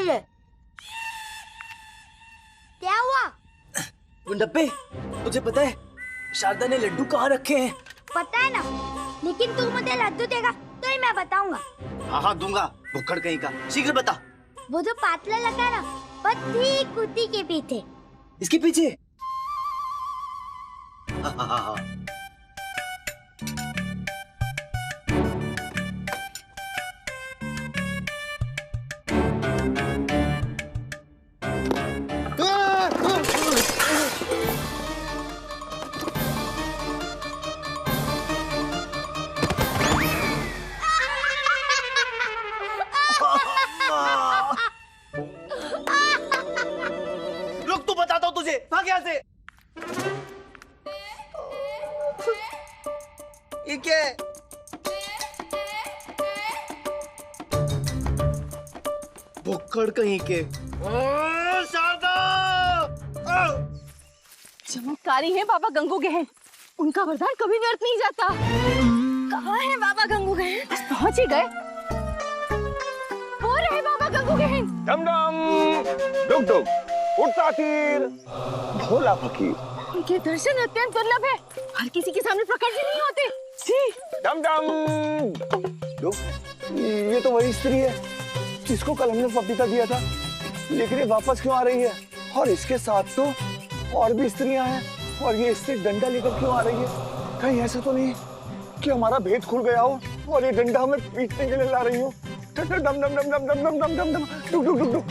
चाहिए। क्या हुआ? गुंडप्पे, तुझे पता है शारदा ने लड्डू कहाँ रखे हैं? पता है ना, लेकिन तू मुझे लड्डू देगा तो ही मैं बताऊंगा। हाँ हाँ दूंगा, भुक्कड़ कहीं का, शीघ्र बता। वो जो पातला लगा ना, बस ठीक कुत्ती के पीछे। इसके पीछे? हाँ हाँ हाँ। रुक, तू बताता हूँ तुझे, भाग यहाँ से। ये क्या है? भुक्कड़ कहीं के। शारदा! चमत्कारी है बाबा गंगू गहन, उनका वरदान कभी व्यर्थ नहीं जाता। कहाँ है बाबा गंगू गहन? बस पहुंच ही गए। वो रहे बाबा गंगू गहन। डम डम, डुग डुग, उड़ता तीर, भोला फकीर। उनके दर्शन अत्यंत दुर्लभ है, हर किसी के सामने प्रकट ही नहीं होते। जी। डम डम, डुग, ये तो वही स्त्री है जिसको कल हमने पपीता दिया था, लेकिन ये वापस क्यों आ रही है? और इसके साथ तो और भी स्त्रियां हैं, और ये इससे डंडा लेकर क्यों आ रही है? कहीं ऐसा तो नहीं कि हमारा भेद खुल गया हो और ये डंडा हमें पीटने के लिए ला रही हो? डम डम डम डम डम डम डम डम डम, डुग डुग डुग डुग।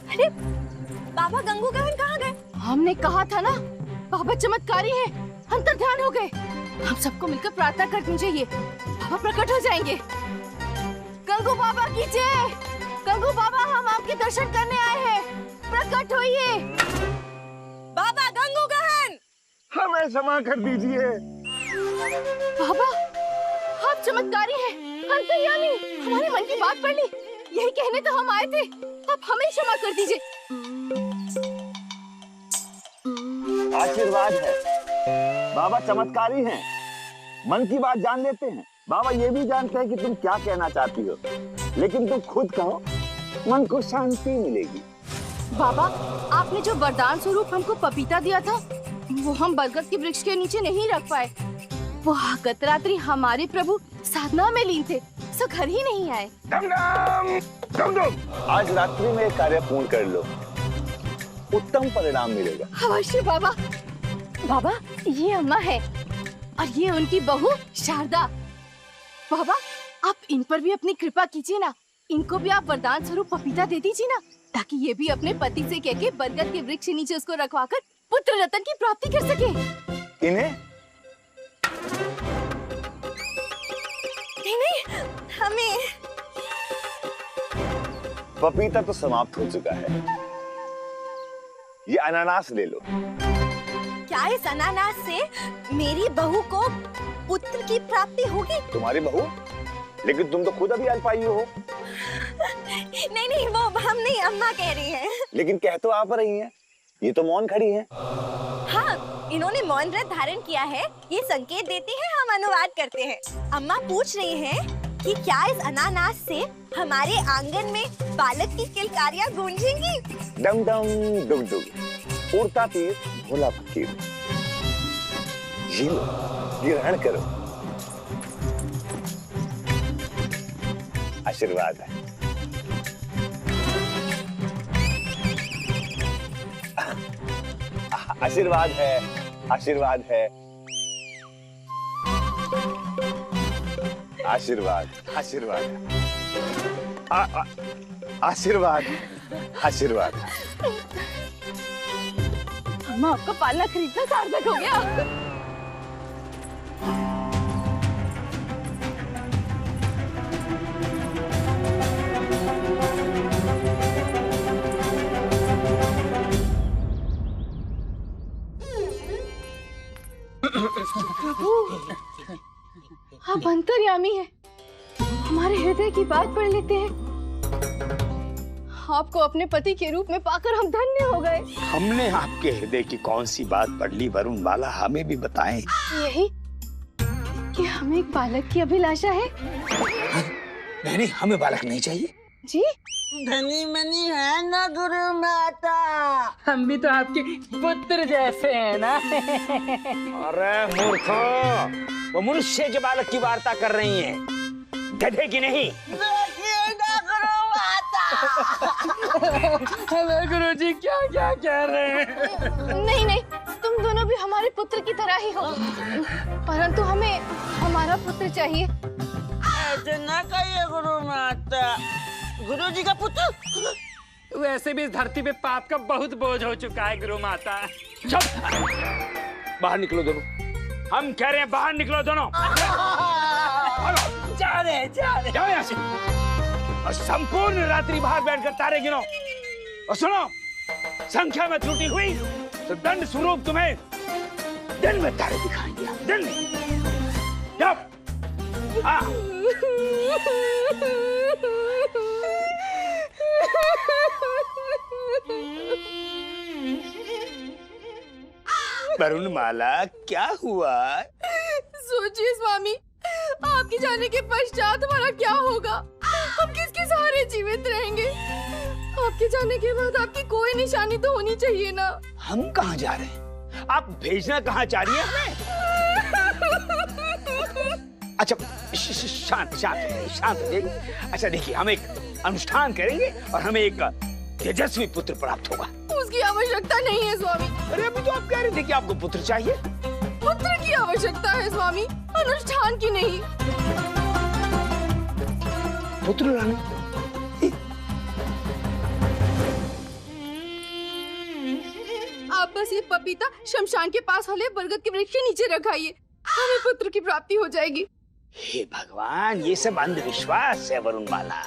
अरे बाबा गंगू गहन कहाँ गए? हमने कहा था ना, बाबा चमत्कारी हैं, अंतर्ध्यान हो गए। हम सबको मिलकर प्रार्थना करनी चाहिए, बाबा प्रकट हो जाएंगे। गंगू बाबा की जय। गंगू बाबा, हम आपके दर्शन करने आए हैं, प्रकट होइए। बाबा गंगू गहन, हमें क्षमा कर दीजिए। बाबा आप चमत्कारी हैं, अंतर्यामी, हमारे मन की बात पढ़ ली, यही कहने तो हम आए थे, अब हमें क्षमा कर दीजिए। आशीर्वाद है, बाबा चमत्कारी हैं, मन की बात जान लेते हैं। बाबा ये भी जानते हैं कि तुम क्या कहना चाहती हो, लेकिन तुम खुद कहो, मन को शांति मिलेगी। बाबा आपने जो वरदान स्वरूप हमको पपीता दिया था, वो हम बरगद के वृक्ष के नीचे नहीं रख पाए। वो गत रात्रि हमारे प्रभु साधना में लीन थे, सो घर ही नहीं आए। डम डम, डम डम, आज रात्रि में कार्य पूर्ण कर लो, उत्तम परिणाम मिलेगा। अवश्य बाबा। बाबा ये अम्मा है और ये उनकी बहू शारदा। बाबा आप इन पर भी अपनी कृपा कीजिए ना, इनको भी आप वरदान स्वरूप पपीता दे दीजिए ना, ताकि ये भी अपने पति से कह के बरगद के वृक्ष नीचे उसको रखवाकर पुत्र रत्न की प्राप्ति कर सके। इन्हें नहीं, हमें। पपीता तो समाप्त हो चुका है, ये अनानास ले लो। क्या इस अनानास से मेरी बहू को पुत्र की प्राप्ति होगी? तुम्हारी बहू? लेकिन तुम तो खुद अभी अल्पायु हो। नहीं नहीं, वो हम नहीं, अम्मा कह रही हैं। लेकिन कह तो आप रही हैं, ये तो मौन खड़ी हैं। हाँ, इन्होंने मौन व्रत धारण किया है, ये संकेत देती हैं, हम अनुवाद करते हैं। अम्मा पूछ रही हैं कि क्या इस अनानास से हमारे आंगन में बालक की किलकारियां गूंजेंगी? डम डम डुग डुग, उड़ता तीर, भोला फकीर। ये लो, ग्रहण करो, आशीर्वाद है। आशीर्वाद है, आशीर्वाद है, आशीर्वाद, आशीर्वाद, आशीर्वाद, आशीर्वाद। अम्मा आपका पालना खरीदना सार्थक हो गया। आप अंतर्यामी हैं, हमारे हृदय की बात पढ़ लेते हैं। आपको अपने पति के रूप में पाकर हम धन्य हो गए। हमने आपके हृदय की कौन सी बात पढ़ ली वरुण बाला, हमें भी बताएं। यही कि हम हमें एक बालक की अभिलाषा है। नहीं, हमें बालक नहीं चाहिए जी। धनी मनी है ना गुरु माता। हम भी तो आपके पुत्र जैसे हैं ना। अरे मूर्खो, वो मनुष्य के बालक की वार्ता कर रही हैं, गधे की नहीं। देखिए ना गुरु माता। हेलो गुरुजी, क्या क्या कह रहे हैं? नहीं नहीं, तुम दोनों भी हमारे पुत्र की तरह ही हो, परंतु हमें हमारा पुत्र चाहिए। ऐसे ना कहिए गुरु माता, गुरु जी का पुत्र। वैसे भी इस धरती पे पाप का बहुत बोझ हो चुका है गुरु माता। बाहर निकलो दोनों, हम कह रहे हैं बाहर निकलो दोनों। जा रहे जाओ यहाँ से और संपूर्ण रात्रि बाहर बैठकर तारे गिनो। और सुनो, संख्या में त्रुटि हुई तो दंड स्वरूप तुम्हें दिन में तारे दिखाएंगे। दिन में जाओ। हाँ। वरुणमाला, क्या हुआ? सोचिए स्वामी, आपके जाने के पश्चात हमारा क्या होगा? हम किसके सहारे जीवित रहेंगे? आपके जाने के बाद आपकी कोई निशानी तो होनी चाहिए ना। हम कहाँ जा रहे हैं? आप भेजना कहाँ चाह रही हैं हमें? अच्छा, शांत शांत शांत रहिए। अच्छा देखिए, हम एक अनुष्ठान करेंगे और हमें एक तेजस्वी पुत्र प्राप्त होगा। उसकी आवश्यकता नहीं है स्वामी। अरे अभी तो आप कह रहे थे कि आपको पुत्र चाहिए। पुत्र की आवश्यकता है स्वामी, अनुष्ठान की नहीं। पुत्र लाने? आप बस ये पपीता शमशान के पास वाले बरगद के वृक्ष के नीचे रखाइए, हमें पुत्र की प्राप्ति हो जाएगी। हे भगवान, ये सब अंधविश्वास है वरुणमाला।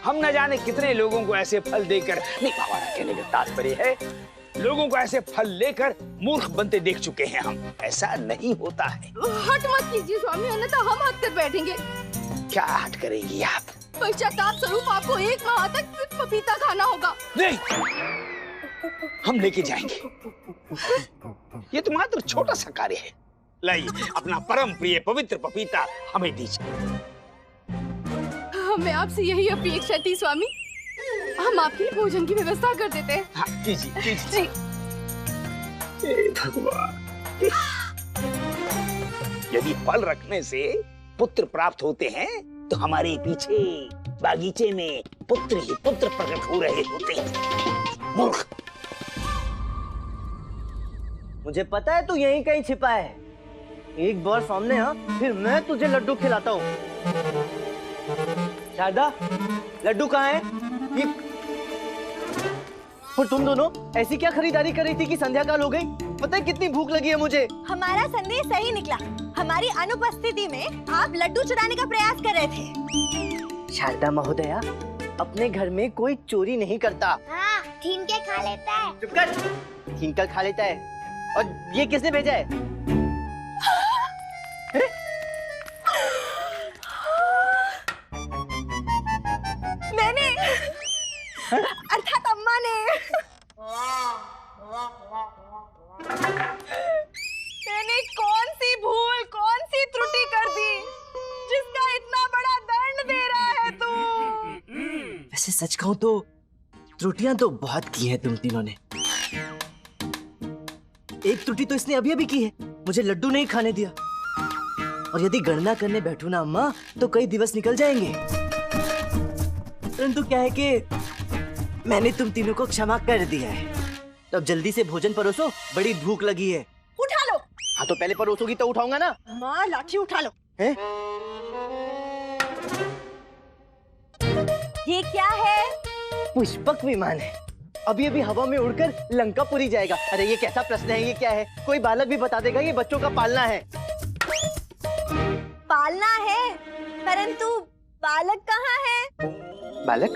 हम न जाने कितने लोगों को ऐसे फल देकर, नहीं, हमारा कहने का तात्पर्य है, लोगों को ऐसे फल लेकर मूर्ख बनते देख चुके हैं हम। ऐसा नहीं होता है। हट मत कीजिए स्वामी, अन्यथा हम हट कर बैठेंगे। क्या हट करेंगी आप? पश्चाताप स्वरूप आपको 1 माह तक सिर्फ पपीता खाना होगा। नहीं, हम लेके जाएंगे। ये तो मात्र छोटा सा कार्य है। लाइए अपना परम प्रिय पवित्र पपीता हमें दीजिए। हमें आपसे यही अपेक्षा थी स्वामी, हम आपके लिए भोजन की व्यवस्था कर देते हैं। हाँ, कीजिए कीजिए। भगवान, यदि फल रखने से पुत्र प्राप्त होते हैं तो हमारे पीछे बागीचे में पुत्र ही पुत्र प्रकट हो रहे होते हैं। मूर्ख। मुझे पता है तू यहीं कहीं छिपा है। एक बार सामने आ, फिर मैं तुझे लड्डू खिलाता हूँ। शारदा, लड्डू कहाँ है? और तुम दोनों ऐसी क्या खरीदारी कर रही थी कि संध्या काल हो गई? पता है कितनी भूख लगी है मुझे। हमारा संदेश सही निकला। हमारी अनुपस्थिति में आप लड्डू चुराने का प्रयास कर रहे थे। शारदा महोदया, अपने घर में कोई चोरी नहीं करता। हाँ, छीन के खा लेता है। चुप कर, छीन कर खा लेता है। और ये किसने भेजा है? मैंने, अर्थात अम्मा ने। मैंने कौन सी भूल, कौन सी त्रुटि कर दी जिसका इतना बड़ा दंड दे रहा है तू? वैसे सच कहूं तो त्रुटियां तो बहुत की हैं तुम तीनों ने। एक त्रुटि तो इसने अभी अभी की है, मुझे लड्डू नहीं खाने दिया। और यदि गणना करने बैठू ना अम्मा तो कई दिवस निकल जाएंगे। परंतु क्या है कि मैंने तुम तीनों को क्षमा कर दिया है। तो अब जल्दी से भोजन परोसो, बड़ी भूख लगी है। उठा लो। हाँ तो पहले परोसोगी तो उठाऊंगा ना। माँ, लाठी उठा लो। है? ये क्या है? पुष्पक विमान है, अभी अभी हवा में उड़कर लंकापुरी जाएगा। अरे ये कैसा प्रश्न है? ये क्या है? कोई बालक भी बता देगा, ये बच्चों का पालना है। पालना है, परंतु बालक कहाँ है? बालक?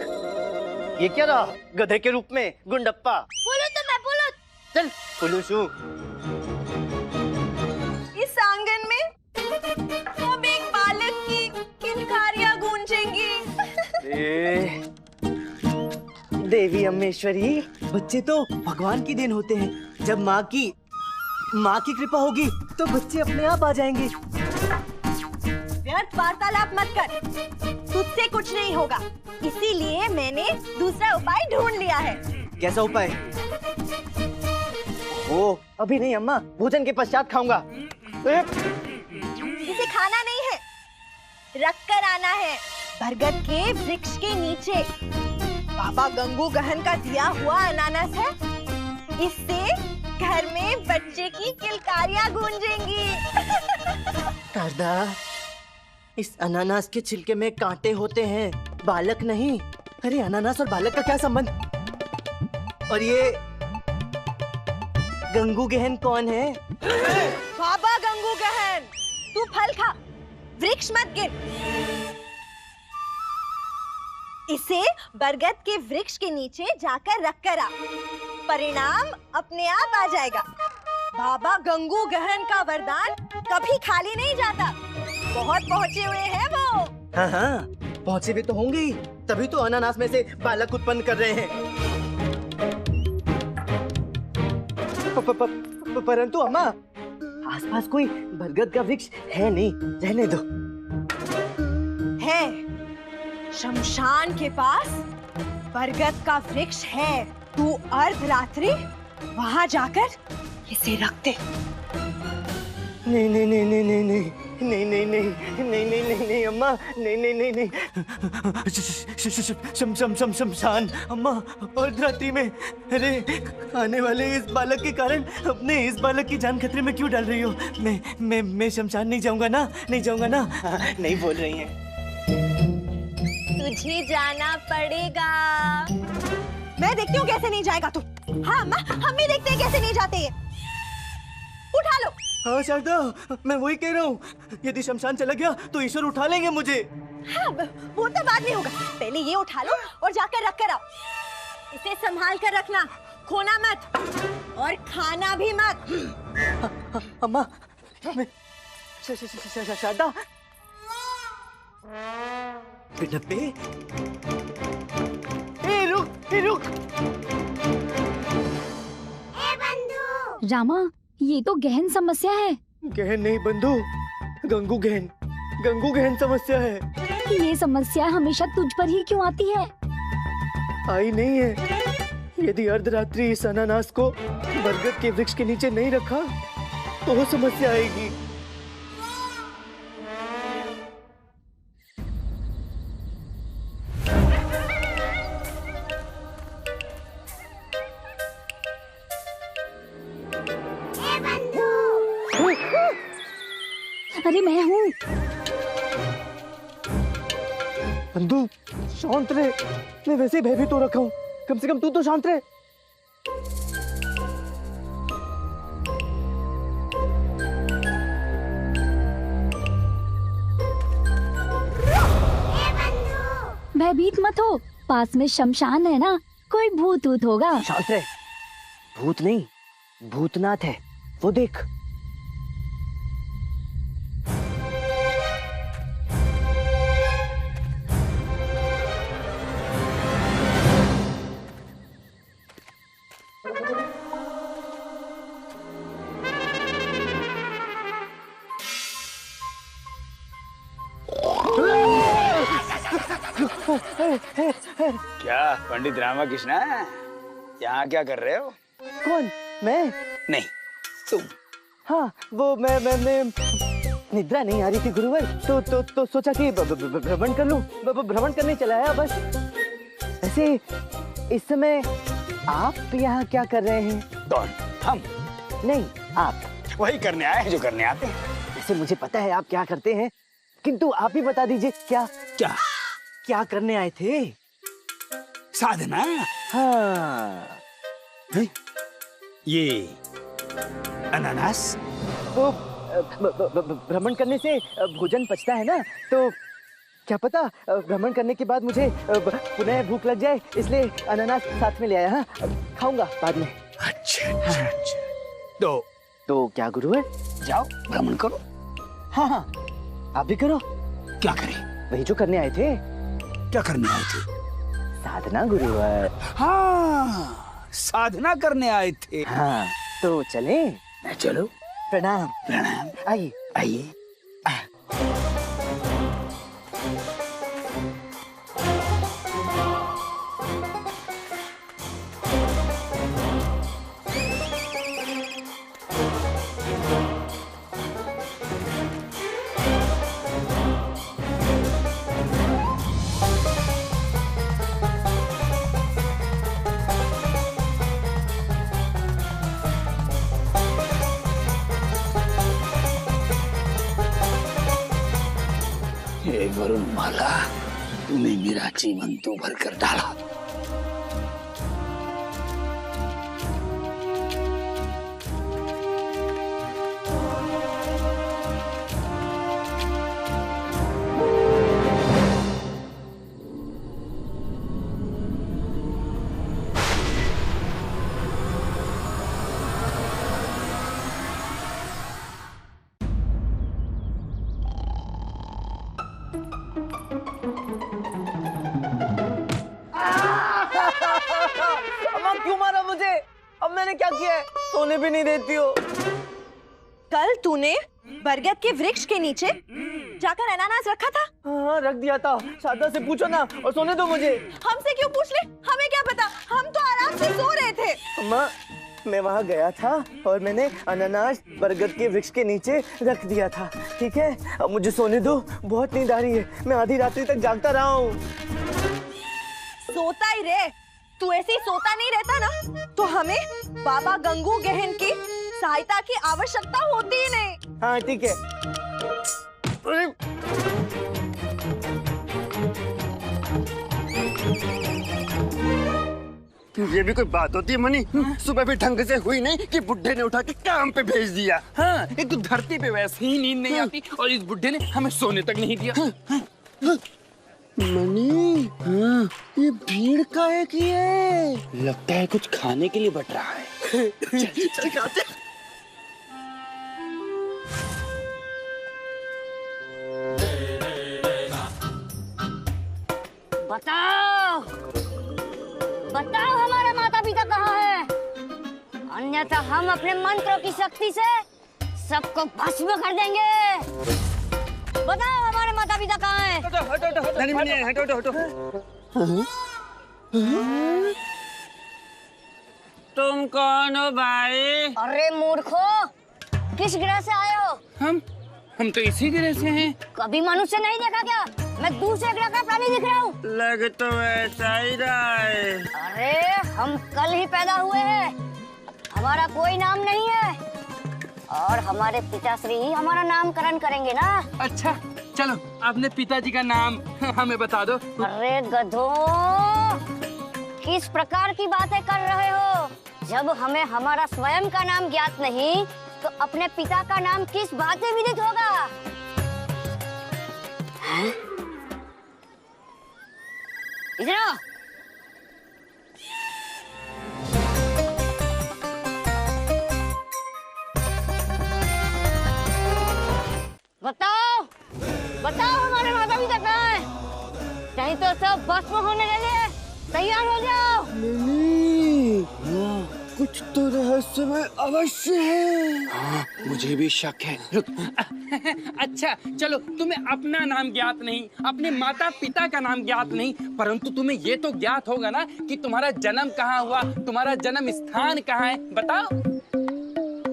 ये क्या रहा? गधे के रूप में गुंडप्पा। बोलो तो मैं बोलो। चल पुलुशु। इस आंगन में अब एक बालक की किलकारियां गूंजेंगी। देवी अम्मेश्वरी, बच्चे तो भगवान की देन होते हैं। जब माँ की कृपा होगी तो बच्चे अपने आप आ जाएंगे। व्यर्थ वार्तालाप मत कर। तुझसे कुछ नहीं होगा, इसीलिए मैंने दूसरा उपाय ढूंढ लिया है। कैसा उपाय? ओ, अभी नहीं अम्मा, भोजन के पश्चात खाऊंगा। इसे खाना नहीं है, रख कर आना है बरगद के वृक्ष के नीचे। बाबा गंगू गहन का दिया हुआ अनानास है, इससे घर में बच्चे की किलकारियां गूंजेंगी। शारदा, इस अनानास के छिलके में कांटे होते हैं, बालक नहीं। अरे अनानास और बालक का क्या संबंध? और ये गंगू गहन कौन है? बाबा गंगू गहन, तू फल खा, वृक्ष मत गिर। इसे बरगद के वृक्ष के नीचे जाकर रख कर आ, परिणाम अपने आप आ जाएगा। बाबा गंगू गहन का वरदान कभी खाली नहीं जाता, बहुत पहुँचे हुए हैं वो। हाँ हाँ, पहुँचे भी तो होंगे ही, तभी तो अनानास में से बालक उत्पन्न कर रहे हैं। परंतु अम्मा, आसपास कोई बरगद का वृक्ष है नहीं, रहने दो। है, शमशान के पास बरगद का वृक्ष है। तू अर्धरात्रि वहां जाकर इसे रख दे। नहीं नहीं नहीं नहीं नहीं नहीं नहीं नहीं नहीं नहीं नहीं नहीं नहीं अम्मा, नहीं नहीं नहीं नहीं। शमशान अम्मा, अर्धरात्रि में? अरे आने वाले इस बालक के कारण अपने इस बालक की जान खतरे में क्यों डाल रही हो? मैं शमशान नहीं जाऊंगा ना, नहीं जाऊंगा ना। नहीं बोल रही हैं। तुझे जाना पड़ेगा। मैं देखती हूँ कैसे नहीं जाएगा तू। हाँ अम्मा, हम भी देखते हैं कैसे नहीं जाते हैं। उठा लो। हाँ शारदा, मैं वही कह रहा हूँ, यदि शमशान चला गया तो ईश्वर उठा लेंगे मुझे। हाँ, वो तो बाद में होगा, पहले ये उठा लो और जाकर रख कर आओ। इसे संभाल कर रखना, खोना मत और खाना भी मत। अम्मा, शारदा, डब्बे, रुक। रामा, ये तो गहन समस्या है। गहन नहीं बंधु, गंगू गहन समस्या है। ये समस्या हमेशा तुझ पर ही क्यों आती है? आई नहीं है। यदि अर्धरात्रि इस अनानास को बरगद के वृक्ष के नीचे नहीं रखा तो वो समस्या आएगी। अरे मैं हूँ। बंधु शांत रहे, मैं वैसे ही भयभीत हो रखा हूँ, कम से कम तू तो शांत रहे। भयभीत मत हो, पास में शमशान है ना, कोई भूत ऊत होगा। शांत रहे, भूत नहीं, भूतनाथ है, वो देख। क्या पंडित रामाकृष्ण, यहाँ क्या कर रहे हो? कौन? मैं? नहीं, तुम। हाँ, वो मैं निद्रा नहीं आ रही थी गुरुवर, तो सोचा कि भ्रमण कर लूं, भ्रमण करने चला आया बस। ऐसे इस समय आप यहाँ क्या कर रहे हैं? कौन? हम? नहीं, आप। वही करने आए हैं जो करने आते हैं। वैसे मुझे पता है आप क्या करते हैं, किंतु आप ही बता दीजिए क्या करने आए थे? साधना। हाँ। ये अनानास वो भ्रमण करने से भोजन पचता है ना, तो क्या पता भ्रमण करने के बाद मुझे पुनः भूख लग जाए, इसलिए अनानास साथ में ले आया। हाँ, खाऊंगा बाद में। अच्छा। तो क्या गुरुवर? जाओ भ्रमण करो। हाँ, आप भी करो। क्या करें? वही जो करने आए थे। क्या करने आए थे? साधना गुरुवर। हाँ, साधना करने आए थे। हाँ, तो चलें? चलो। प्रणाम। प्रणाम। आइए। आइए। माला, तूने मेरा जीवन तो भर कर डाला। अम्मा क्यों मारा मुझे? अब मैंने क्या किया है? सोने भी नहीं देती हो। कल तूने बरगद के वृक्ष के नीचे जाकर अनानास रखा था। हाँ रख दिया था। शारदा से पूछो ना और सोने दो मुझे। हमसे क्यों पूछ ले? हमें क्या पता, हम तो आराम से सो रहे थे। अम्मा मैं वहाँ गया था और मैंने अनानास बरगद के वृक्ष के नीचे रख दिया था। ठीक है अब मुझे सोने दो, बहुत नींद आ रही है। मैं आधी रात्रि तक जागता रहा हूँ। सोता ही रहे, तू ऐसे ही सोता नहीं रहता ना तो हमें बाबा गंगू गहन की सहायता की आवश्यकता होती ही नहीं। हाँ ठीक है। ये भी कोई बात होती है मनी? सुबह भी ढंग से हुई नहीं कि बुड्ढे ने उठा के काम पे भेज दिया। हाँ, एक तो धरती पे वैसे ही नींद नहीं आती और इस बुड्ढे ने हमें सोने तक नहीं दिया। मनी, हाँ, ये भीड़ काहे की है? लगता है कुछ खाने के लिए बट रहा है। चल खाते। बताओ, बताओ हमारे माता पिता कहाँ है? अन्यथा हम अपने मंत्रों की शक्ति से सबको भस्म कर देंगे। बताओ हमारे माता पिता कहाँ हैं? नहीं मनी, हटो हटो हटो। तुम कौन हो भाई? अरे मूर्खो, किस ग्रह से आए हो? हम तो इसी ग्रह से हैं। कभी मनुष्य नहीं देखा क्या? मैं दूसरे ग्रह का प्राणी दिख रहा हूँ। लग तो ऐसा ही रहा है। अरे हम कल ही पैदा हुए हैं, हमारा कोई नाम नहीं है और हमारे पिताश्री ही हमारा नामकरण करेंगे ना। अच्छा चलो अपने पिताजी का नाम हमें बता दो। अरे गधो, किस प्रकार की बातें कर रहे हो? जब हमें हमारा स्वयं का नाम ज्ञात नहीं तो अपने पिता का नाम किस भांति विदित होगा? हैं? इधर आओ। बताओ, बताओ हमारे माता पिता कहाँ हैं? नहीं तो सब भस्म होने के लिए तैयार हो जाओ। कुछ तो रहस्यमय अवश्य है। हाँ, मुझे भी शक है। रुक। अच्छा चलो, तुम्हें अपना नाम ज्ञात नहीं, अपने माता पिता का नाम ज्ञात नहीं, परंतु तुम्हें ये तो ज्ञात होगा ना कि तुम्हारा जन्म कहाँ हुआ, तुम्हारा जन्म स्थान कहाँ है, बताओ।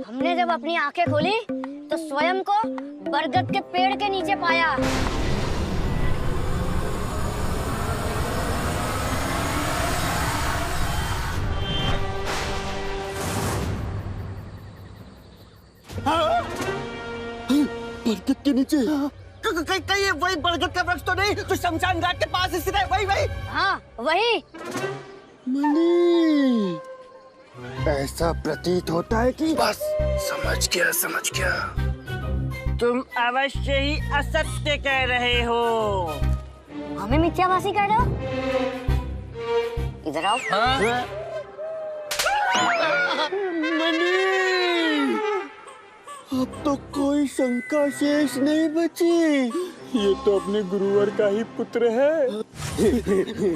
हमने जब अपनी आंखें खोली तो स्वयं को बरगद के पेड़ के नीचे पाया। बरगद के नीचे? कहीं ये वही बरगद का वृक्ष तो नहीं जो शमशान घाट के पास स्थित है? वही वही? हाँ वही। मनी, ऐसा प्रतीत होता है कि बस समझ गया। तुम अवश्य ही असत्य कह रहे हो। हमें मिथ्याभाषी कह रहे हो? इधर आओ। मनी, अब तो कोई शंका शेष नहीं बची। ये तो अपने गुरुवर का ही पुत्र है।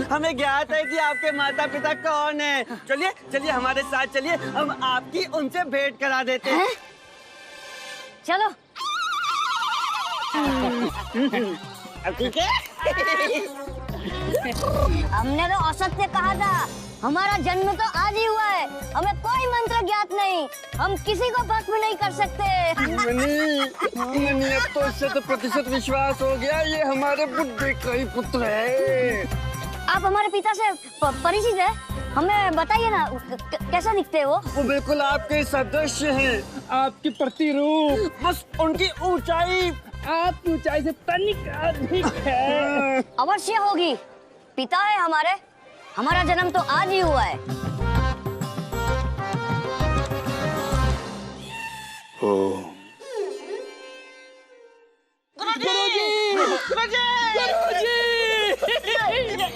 हमें ज्ञात है कि आपके माता पिता कौन है। चलिए चलिए हमारे साथ चलिए, हम आपकी उनसे भेंट करा देते हैं। चलो। अब ठीक है। हमने तो असत्य कहा था। हमारा जन्म तो आज ही हुआ है, हमें कोई मंत्र ज्ञात नहीं, हम किसी को भस्म नहीं कर सकते। मनी, अब तो इससे तो प्रतिशत विश्वास हो गया, ये हमारे बुड्ढे का ही पुत्र है। आप हमारे पिता से परिचित है? हमें बताइए ना, कैसा दिखते हैं वो बिल्कुल आपके सदस्य हैं, आपकी प्रतिरूप। बस उनकी ऊंचाई आपकी ऊंचाई से तनिक अधिक है। अवश्य होगी, पिता है हमारे, हमारा जन्म तो आज ही हुआ है।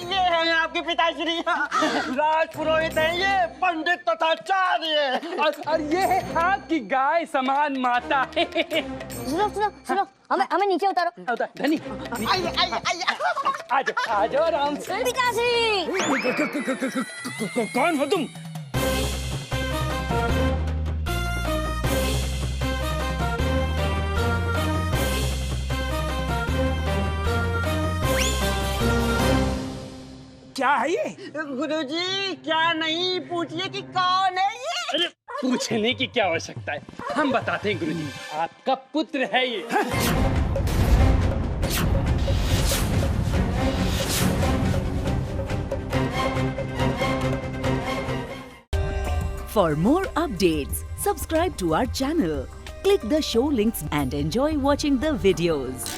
ये है आपके पिताश्री, राजपुरोहित है ये, पंडित तथा आचार्य। और ये है आपकी गाय समान माता। सुनो सुनो सुनो, हमें नीचे उतारो। धनी आ जाओ आराम से। पिताश्री, कौन हो तुम? क्या है ये? गुरुजी क्या नहीं, पूछिए कि कौन है ये। अरे पूछने की क्या आवश्यकता है, हम बताते हैं गुरुजी, आपका पुत्र है ये। For more updates, subscribe to our channel, click the show links and enjoy watching the videos.